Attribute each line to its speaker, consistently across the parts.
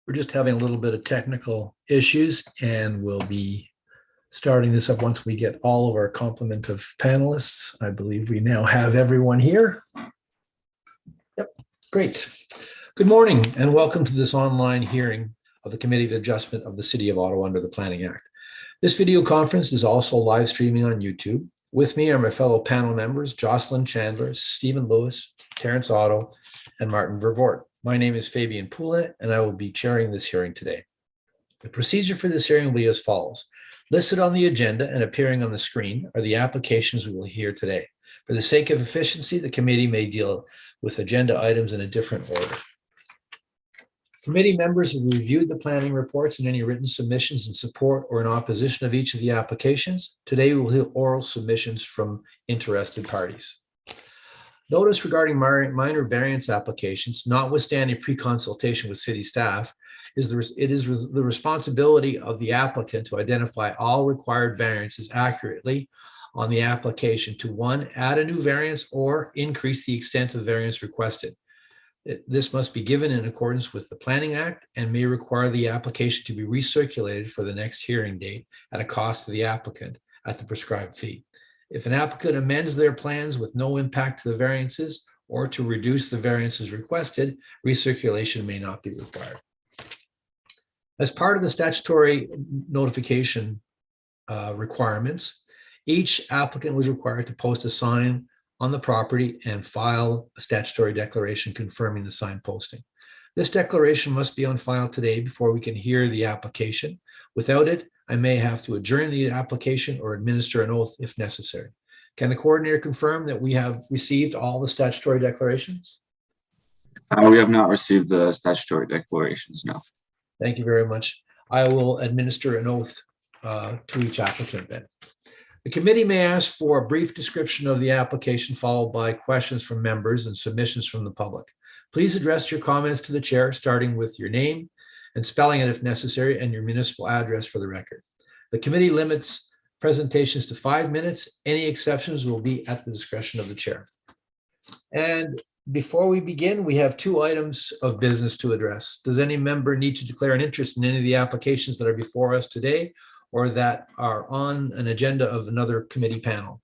Speaker 1: We're just having a little bit of technical issues, and we'll be starting this up once we get all of our complement of panelists. I believe we now have everyone here. Yep, great. Good morning and welcome to this online hearing of the Committee of Adjustment of the City of Ottawa under the Planning Act. This video conference is also live streaming on YouTube. With me are my fellow panel members, Jocelyn Chandler, Stephen Lewis, Terrence Otto, and Martin Vervoort. My name is Fabian Poulin, and I will be chairing this hearing today. The procedure for this hearing will be as follows. Listed on the agenda and appearing on the screen are the applications we will hear today. For the sake of efficiency, the committee may deal with agenda items in a different order. Committee members have reviewed the planning reports and any written submissions in support or in opposition of each of the applications. Today, we will hear oral submissions from interested parties. Notice regarding minor variance applications, notwithstanding pre-consultation with city staff, it is the responsibility of the applicant to identify all required variances accurately on the application to, one, add a new variance or increase the extent of variance requested. This must be given in accordance with the Planning Act and may require the application to be recirculated for the next hearing date at a cost to the applicant at the prescribed fee. If an applicant amends their plans with no impact to the variances or to reduce the variances requested, recirculation may not be required. As part of the statutory notification requirements, each applicant was required to post a sign on the property and file a statutory declaration confirming the sign posting. This declaration must be on file today before we can hear the application. Without it, I may have to adjourn the application or administer an oath if necessary. Can the coordinator confirm that we have received all the statutory declarations?
Speaker 2: We have not received the statutory declarations, no.
Speaker 1: Thank you very much. I will administer an oath to each applicant then. The committee may ask for a brief description of the application followed by questions from members and submissions from the public. Please address your comments to the chair, starting with your name and spelling it if necessary, and your municipal address for the record. The committee limits presentations to 5 minutes. Any exceptions will be at the discretion of the chair. And before we begin, we have two items of business to address. Does any member need to declare an interest in any of the applications that are before us today or that are on an agenda of another committee panel?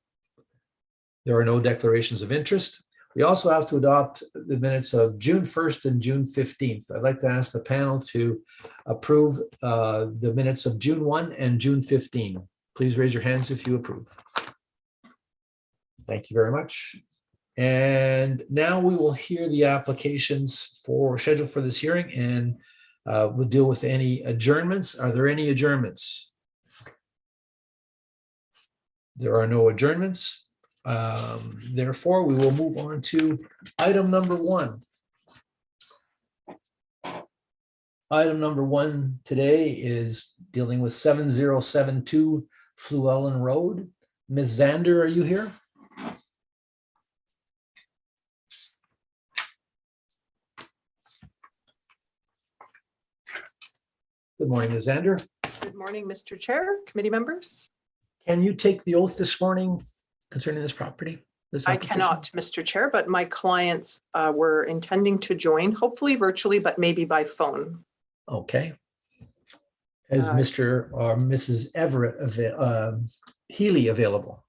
Speaker 1: There are no declarations of interest. We also have to adopt the minutes of June 1st and June 15th. I'd like to ask the panel to approve the minutes of June 1 and June 15. Please raise your hands if you approve. Thank you very much. And now we will hear the applications scheduled for this hearing, and we'll deal with any adjournments. Are there any adjournments? There are no adjournments. Therefore, we will move on to item number one. Item number one today is dealing with 7072 Fluellen Road. Ms. Zander, are you here? Good morning, Ms. Zander.
Speaker 3: Good morning, Mr. Chair, committee members.
Speaker 1: Can you take the oath this morning concerning this property?
Speaker 3: I cannot, Mr. Chair, but my clients were intending to join, hopefully virtually, but maybe by phone.
Speaker 1: Okay. Is Mr. or Mrs. Everett Healy available?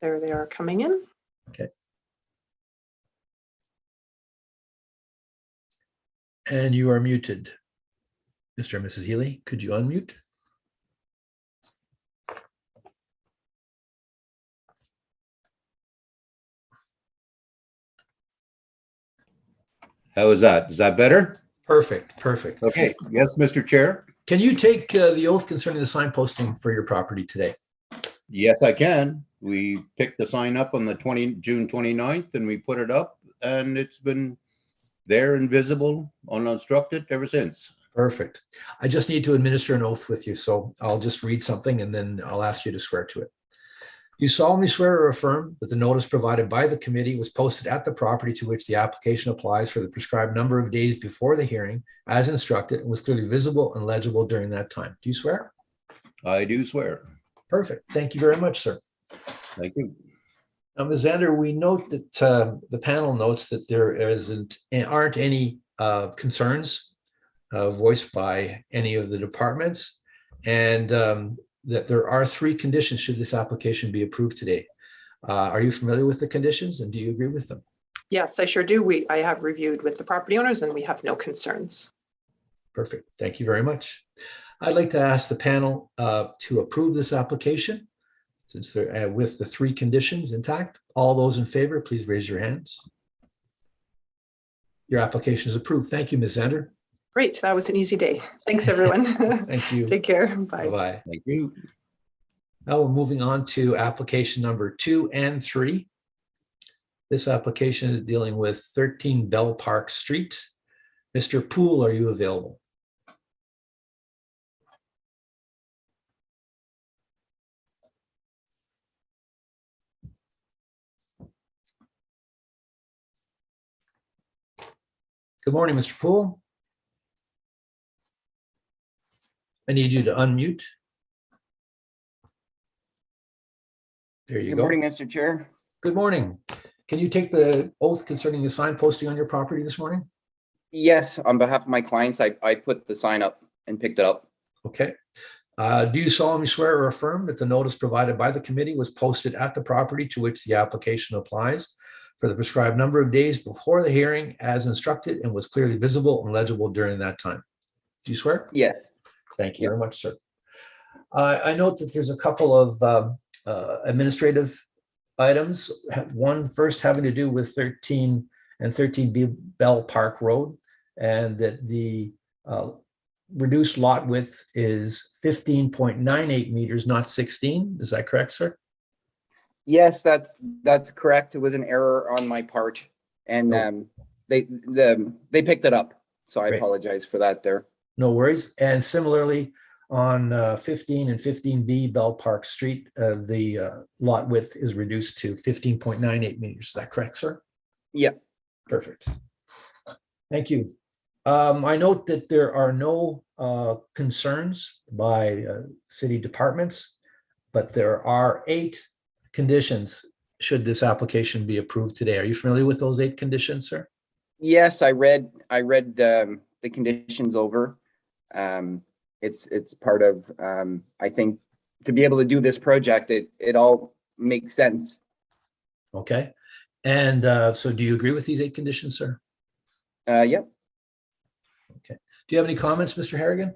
Speaker 3: There they are coming in.
Speaker 1: Okay. And you are muted. Mr. and Mrs. Healy, could you unmute?
Speaker 4: How is that? Is that better?
Speaker 1: Perfect, perfect.
Speaker 4: Okay. Yes, Mr. Chair.
Speaker 1: Can you take the oath concerning the sign posting for your property today?
Speaker 4: Yes, I can. We picked the sign up on the June 29th and we put it up and it's been there and visible, unobstructed ever since.
Speaker 1: Perfect. I just need to administer an oath with you, so I'll just read something and then I'll ask you to swear to it. You solemnly swear or affirm that the notice provided by the committee was posted at the property to which the application applies for the prescribed number of days before the hearing as instructed and was clearly visible and legible during that time. Do you swear?
Speaker 4: I do swear.
Speaker 1: Perfect. Thank you very much, sir.
Speaker 4: Thank you.
Speaker 1: Now, Ms. Zander, we note that the panel notes that there aren't any concerns voiced by any of the departments, and that there are 3 conditions should this application be approved today. Are you familiar with the conditions and do you agree with them?
Speaker 3: Yes, I sure do. I have reviewed with the property owners and we have no concerns.
Speaker 1: Perfect. Thank you very much. I'd like to ask the panel to approve this application since they're with the 3 conditions intact. All those in favor, please raise your hands. Your application is approved. Thank you, Ms. Zander.
Speaker 3: Great. That was an easy day. Thanks, everyone.
Speaker 1: Thank you.
Speaker 3: Take care. Bye.
Speaker 1: Bye-bye.
Speaker 4: Thank you.
Speaker 1: Now we're moving on to application number 2 and 3. This application is dealing with 13 Bell Park Street. Mr. Poole, are you available? Good morning, Mr. Poole. I need you to unmute. There you go.
Speaker 5: Good morning, Mr. Chair.
Speaker 1: Good morning. Can you take the oath concerning the sign posting on your property this morning?
Speaker 5: Yes, on behalf of my clients, I put the sign up and picked it up.
Speaker 1: Okay. Do you solemnly swear or affirm that the notice provided by the committee was posted at the property to which the application applies for the prescribed number of days before the hearing as instructed and was clearly visible and legible during that time? Do you swear?
Speaker 5: Yes.
Speaker 1: Thank you very much, sir. I note that there's a couple of administrative items. One first having to do with 13 and 13B Bell Park Road, and that the reduced lot width is 15.98 meters, not 16. Is that correct, sir?
Speaker 5: Yes, that's correct. It was an error on my part, and they picked it up. So I
Speaker 1: Great.
Speaker 5: apologize for that there.
Speaker 1: No worries. And similarly, on 15 and 15B Bell Park Street, the lot width is reduced to 15.98 meters. Is that correct, sir?
Speaker 5: Yeah.
Speaker 1: Perfect. Thank you. I note that there are no concerns by city departments but there are 8 conditions should this application be approved today. Are you familiar with those 8 conditions, sir?
Speaker 5: Yes, I read the conditions over. It's part of, I think, to be able to do this project, it all makes sense.
Speaker 1: Okay. And so do you agree with these 8 conditions, sir?
Speaker 5: Yep.
Speaker 1: Do you have any comments, Mr. Harrigan?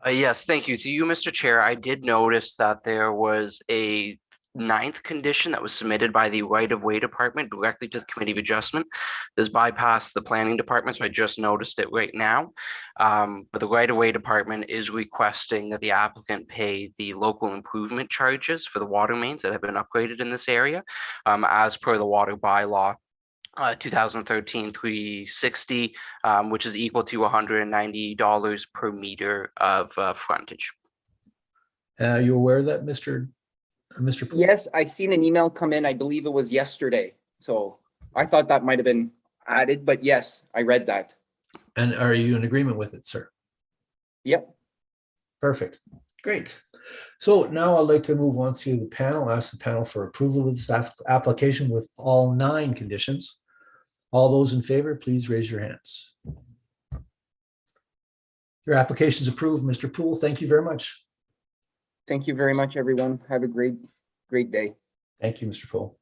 Speaker 6: Yes, thank you. To you, Mr. Chair, I did notice that there was a 9th condition that was submitted by the right-of-way department directly to the Committee of Adjustment. This bypassed the planning department, so I just noticed it right now. But the right-of-way department is requesting that the applicant pay the local improvement charges for the water mains that have been upgraded in this area, as per the water bylaw 2013-360, which is equal to $190 per meter of frontage.
Speaker 1: Are you aware of that, Mr. Poole?
Speaker 5: Yes, I seen an email come in. I believe it was yesterday. So I thought that might have been added, but yes, I read that.
Speaker 1: And are you in agreement with it, sir?
Speaker 5: Yep.
Speaker 1: Perfect. Great. So now I'd like to move on to the panel, ask the panel for approval of this application with all 9 conditions. All those in favor, please raise your hands. Your application is approved, Mr. Poole. Thank you very much.
Speaker 5: Thank you very much, everyone. Have a great day.
Speaker 1: Thank you, Mr. Poole.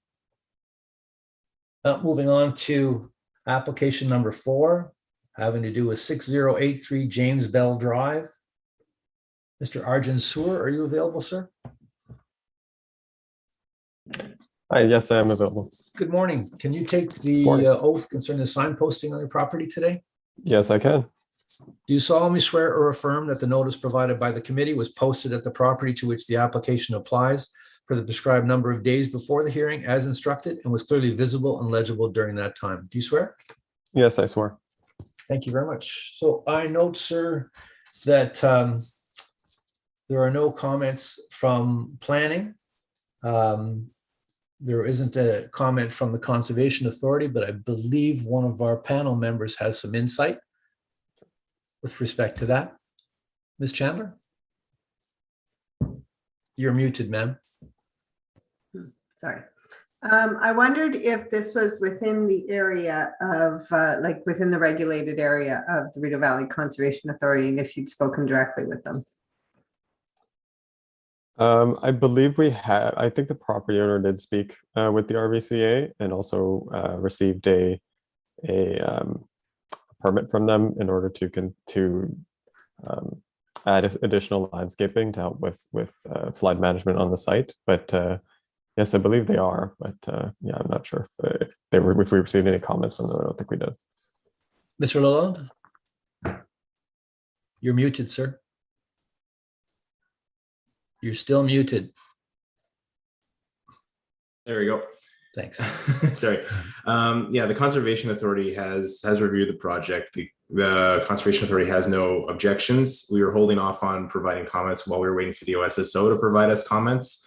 Speaker 1: Moving on to application number 4, having to do with 6083 James Bell Drive. Mr. Arjun Soor, are you available, sir?
Speaker 7: Hi, yes, I am available.
Speaker 1: Good morning. Can you take the
Speaker 7: Morning.
Speaker 1: oath concerning the signposting on your property today?
Speaker 7: Yes, I can.
Speaker 1: Do you solemnly swear or affirm that the notice provided by the committee was posted at the property to which the application applies for the prescribed number of days before the hearing as instructed and was clearly visible and legible during that time? Do you swear?
Speaker 7: Yes, I swear.
Speaker 1: Thank you very much. So I note, sir, that there are no comments from planning. There isn't a comment from the Conservation Authority, but I believe one of our panel members has some insight with respect to that. Ms. Chandler? You're muted, ma'am.
Speaker 8: Sorry. I wondered if this was within the area of, like within the regulated area of the Rideau Valley Conservation Authority, and if you'd spoken directly with them.
Speaker 7: I believe we had, I think the property owner did speak with the RVCA and also received a permit from them in order to add additional landscaping to help with flood management on the site. But yes, I believe they are. But yeah, I'm not sure if we received any comments from them. I don't think we did.
Speaker 1: Mr. Lalonde? You're muted, sir. You're still muted.
Speaker 9: There we go.
Speaker 1: Thanks.
Speaker 9: Sorry. Yeah, the Conservation Authority has reviewed the project. The Conservation Authority has no objections. We were holding off on providing comments while we were waiting for the OSSO to provide us comments,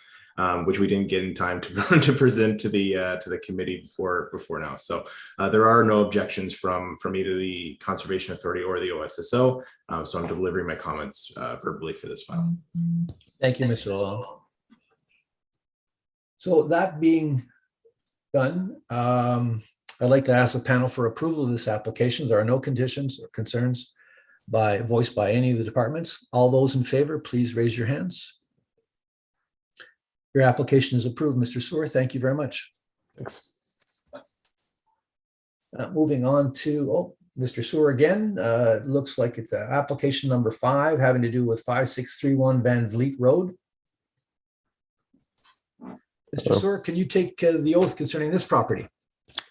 Speaker 9: which we didn't get in time to present to the committee before now. So there are no objections from either the Conservation Authority or the OSSO. So I'm delivering my comments verbally for this file.
Speaker 1: Thank you, Mr. Lalonde. So that being done, I'd like to ask the panel for approval of this application. There are no conditions or concerns voiced by any of the departments. All those in favor, please raise your hands. Your application is approved, Mr. Soor. Thank you very much.
Speaker 7: Thanks.
Speaker 1: Moving on to, Mr. Soor again. Looks like it's application number 5 having to do with 5631 Van Vliet Road. Mr.
Speaker 7: Hello.
Speaker 1: Soor, can you take the oath concerning this property?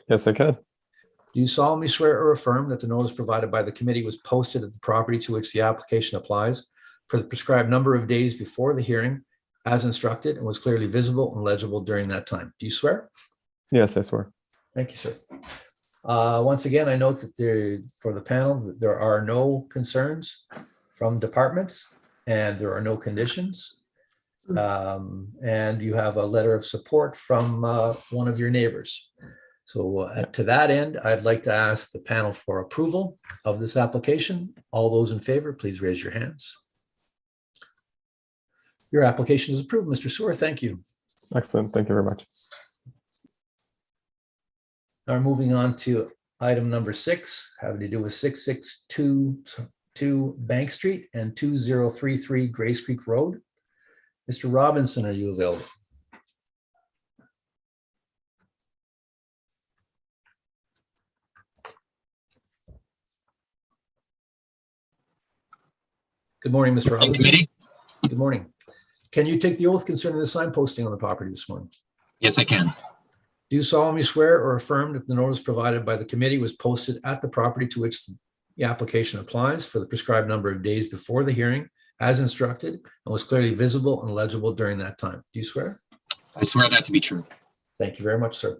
Speaker 7: Yes, I can.
Speaker 1: Do you solemnly swear or affirm that the notice provided by the committee was posted at the property to which the application applies for the prescribed number of days before the hearing as instructed and was clearly visible and legible during that time? Do you swear?
Speaker 7: Yes, I swear.
Speaker 1: Thank you, sir. Once again, I note that for the panel, that there are no concerns from departments and there are no conditions. And you have a letter of support from one of your neighbors. So to that end, I'd like to ask the panel for approval of this application. All those in favor, please raise your hands. Your application is approved, Mr. Sewer. Thank you.
Speaker 7: Excellent. Thank you very much.
Speaker 1: Now we're moving on to item number 6, having to do with 6622 Bank Street and 2033 Grace Creek Road. Mr. Robinson, are you available? Good morning, Mr. Robinson.
Speaker 10: Committee?
Speaker 1: Good morning. Can you take the oath concerning the sign posting on the property this morning?
Speaker 10: Yes, I can.
Speaker 1: Do you solemnly swear or affirm that the notice provided by the committee was posted at the property to which the application applies for the prescribed number of days before the hearing as instructed and was clearly visible and legible during that time? Do you swear?
Speaker 10: I swear that to be true.
Speaker 1: Thank you very much, sir.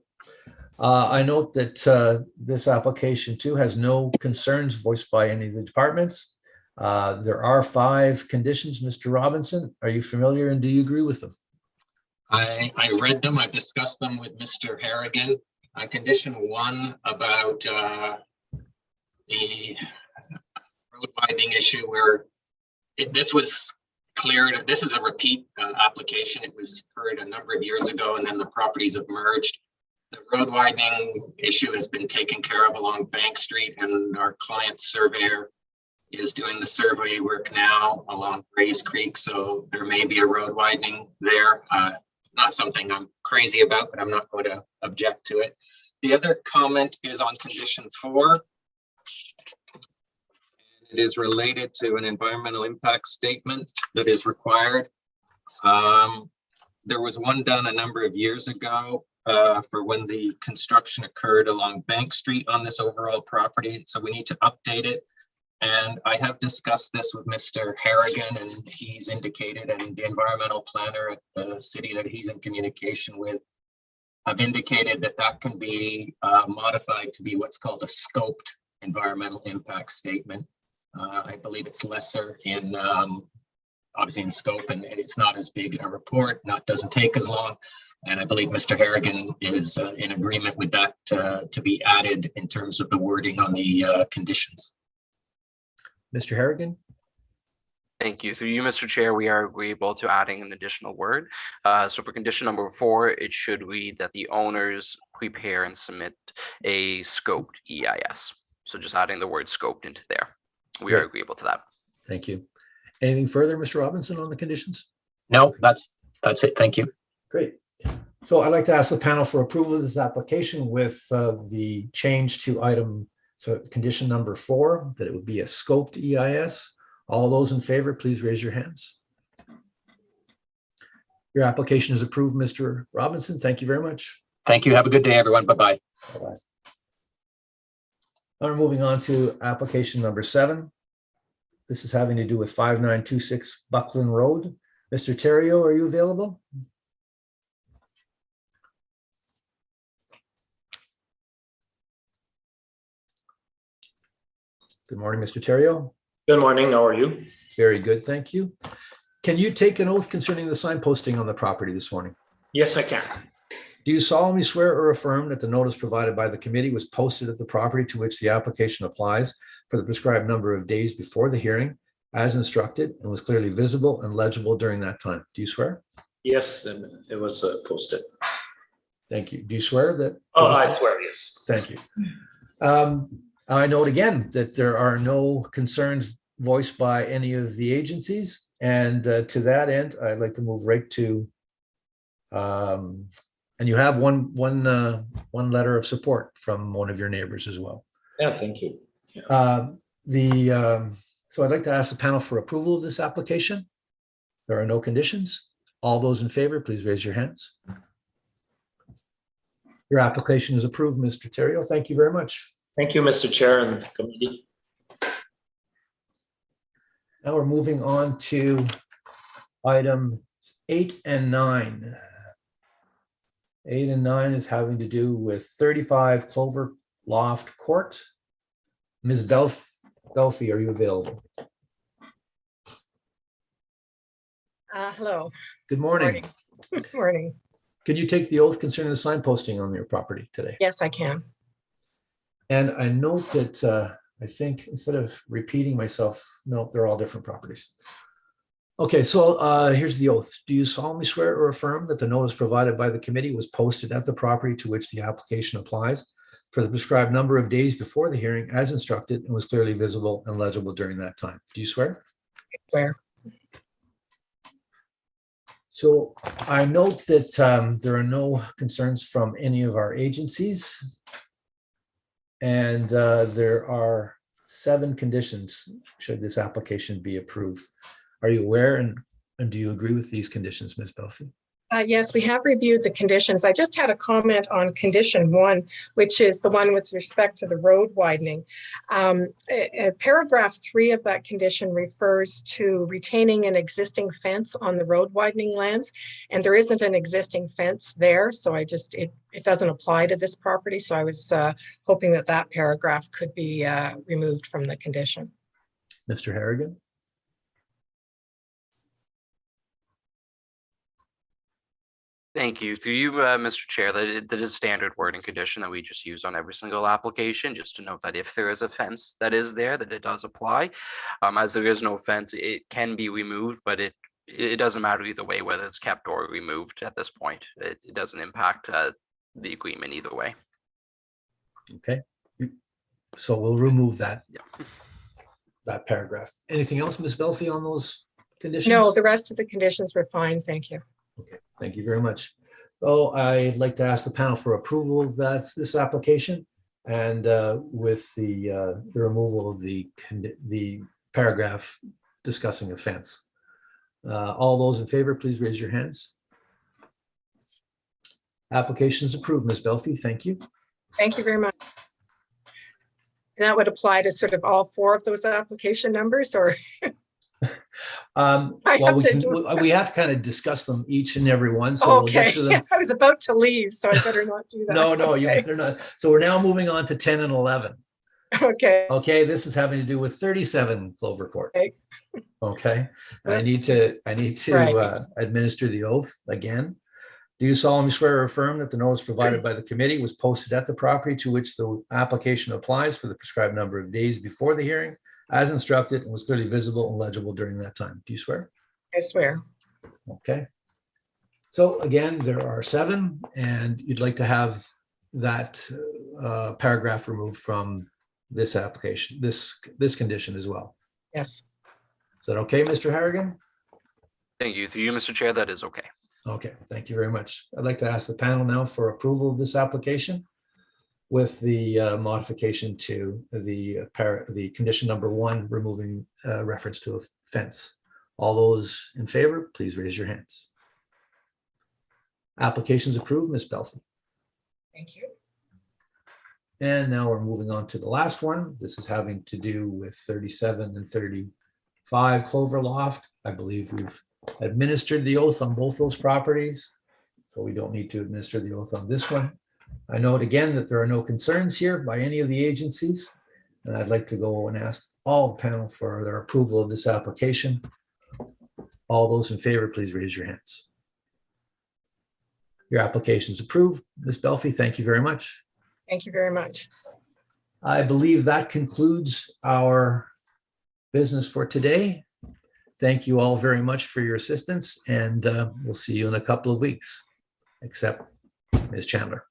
Speaker 1: I note that this application too has no concerns voiced by any of the departments. There are 5 conditions, Mr. Robinson. Are you familiar and do you agree with them?
Speaker 10: I read them. I've discussed them with Mr. Harrigan. On condition 1 about the road widening issue where this was cleared. This is a repeat application. It was heard a number of years ago and then the properties have merged. The road widening issue has been taken care of along Bank Street and our client surveyor is doing the survey work now along Grace Creek. So there may be a road widening there. Not something I'm crazy about, but I'm not going to object to it. The other comment is on condition 4. It is related to an environmental impact statement that is required. There was one done a number of years ago for when the construction occurred along Bank Street on this overall property. So we need to update it. And I have discussed this with Mr. Harrigan and he's indicated, and the environmental planner at the city that he's in communication with have indicated that that can be modified to be what's called a scoped environmental impact statement. I believe it's lesser in obviously in scope and it's not as big a report, doesn't take as long. And I believe Mr. Harrigan is in agreement with that to be added in terms of the wording on the conditions.
Speaker 1: Mr. Harrigan?
Speaker 6: Thank you. Through you, Mr. Chair, we are agreeable to adding an additional word. So for condition number 4, it should read that the owners prepare and submit a scoped EIS. So just adding the word scoped into there. We are agreeable to that.
Speaker 1: Thank you. Anything further, Mr. Robinson, on the conditions?
Speaker 10: No, that's it. Thank you.
Speaker 1: Great. So I'd like to ask the panel for approval of this application with the change to condition number 4, that it would be a scoped EIS. All those in favor, please raise your hands. Your application is approved, Mr. Robinson. Thank you very much.
Speaker 10: Thank you. Have a good day, everyone. Bye-bye.
Speaker 1: Bye-bye. Now we're moving on to application number 7. This is having to do with 5926 Buckland Road. Mr. Terrio, are you available? Good morning, Mr. Terrio.
Speaker 11: Good morning. How are you?
Speaker 1: Very good, thank you. Can you take an oath concerning the sign posting on the property this morning?
Speaker 11: Yes, I can.
Speaker 1: Do you solemnly swear or affirm that the notice provided by the committee was posted at the property to which the application applies for the prescribed number of days before the hearing as instructed and was clearly visible and legible during that time? Do you swear?
Speaker 11: Yes, and it was posted.
Speaker 1: Thank you. Do you swear that?
Speaker 11: Oh, I swear, yes.
Speaker 1: Thank you. I note again that there are no concerns voiced by any of the agencies. And to that end, I'd like to move right to, and you have one letter of support from one of your neighbors as well.
Speaker 11: Yeah, thank you. Yeah.
Speaker 1: So I'd like to ask the panel for approval of this application. There are no conditions. All those in favor, please raise your hands. Your application is approved, Mr. Terrio. Thank you very much.
Speaker 11: Thank you, Mr. Chair and committee.
Speaker 1: Now we're moving on to items 8 and 9. 8 and 9 is having to do with 35 Clover Loft Court. Ms. Belfi, are you available?
Speaker 12: Hello.
Speaker 1: Good morning.
Speaker 12: Good morning.
Speaker 1: Can you take the oath concerning the sign posting on your property today?
Speaker 12: Yes, I can.
Speaker 1: And I note that I think instead of repeating myself, no, they're all different properties. Okay, so here's the oath. Do you solemnly swear or affirm that the notice provided by the committee was posted at the property to which the application applies for the prescribed number of days before the hearing as instructed and was clearly visible and legible during that time? Do you swear?
Speaker 12: Swear.
Speaker 1: So I note that there are no concerns from any of our agencies. And there are 7 conditions should this application be approved. Are you aware and do you agree with these conditions, Ms. Belfi?
Speaker 12: Yes, we have reviewed the conditions. I just had a comment on condition 1, which is the one with respect to the road widening. Paragraph 3 of that condition refers to retaining an existing fence on the road widening lands, and there isn't an existing fence there, so it doesn't apply to this property. So I was hoping that that paragraph could be removed from the condition.
Speaker 1: Mr. Harrigan?
Speaker 6: Thank you. Through you, Mr. Chair, that is standard wording condition that we just use on every single application, just to note that if there is a fence that is there, that it does apply. As there is no fence, it can be removed, but it doesn't matter either way, whether it's kept or removed at this point. It doesn't impact the agreement either way.
Speaker 1: Okay. So we'll remove that,
Speaker 6: Yeah.
Speaker 1: that paragraph. Anything else, Ms. Belfi, on those conditions?
Speaker 12: No, the rest of the conditions were fine. Thank you.
Speaker 1: Okay, thank you very much. So I'd like to ask the panel for approval of this application and with the removal of the paragraph discussing a fence. All those in favor, please raise your hands. Application is approved, Ms. Belfi. Thank you.
Speaker 12: Thank you very much. And that would apply to sort of all 4 of those application numbers, or?
Speaker 1: Well, we have to kind of discuss them each and every one. So we'll
Speaker 12: Okay,
Speaker 1: get to them.
Speaker 12: I was about to leave, so I better not do that.
Speaker 1: No, you
Speaker 12: Okay.
Speaker 1: better not. So we're now moving on to 10 and 11.
Speaker 12: Okay.
Speaker 1: Okay, this is having to do with 37 Clover Court.
Speaker 12: Okay.
Speaker 1: Okay, I need to
Speaker 12: Right.
Speaker 1: administer the oath again. Do you solemnly swear or affirm that the notice provided by the committee was posted at the property to which the application applies for the prescribed number of days before the hearing as instructed and was clearly visible and legible during that time? Do you swear?
Speaker 12: I swear.
Speaker 1: Okay. So again, there are 7, and you'd like to have that paragraph removed from this application, this condition as well.
Speaker 12: Yes.
Speaker 1: Is that okay, Mr. Harrigan?
Speaker 6: Thank you. Through you, Mr. Chair, that is okay.
Speaker 1: Okay, thank you very much. I'd like to ask the panel now for approval of this application with the modification to the condition number 1, removing reference to a fence. All those in favor, please raise your hands. Application's approved, Ms. Belfi.
Speaker 12: Thank you.
Speaker 1: And now we're moving on to the last one. This is having to do with 37 and 35 Clover Loft. I believe we've administered the oath on both those properties, so we don't need to administer the oath on this one. I note again that there are no concerns here by any of the agencies, and I'd like to go and ask all the panel for their approval of this application. All those in favor, please raise your hands. Your application is approved. Ms. Belfi, thank you very much.
Speaker 12: Thank you very much.
Speaker 1: I believe that concludes our business for today. Thank you all very much for your assistance, and we'll see you in a couple of weeks, except Ms. Chandler.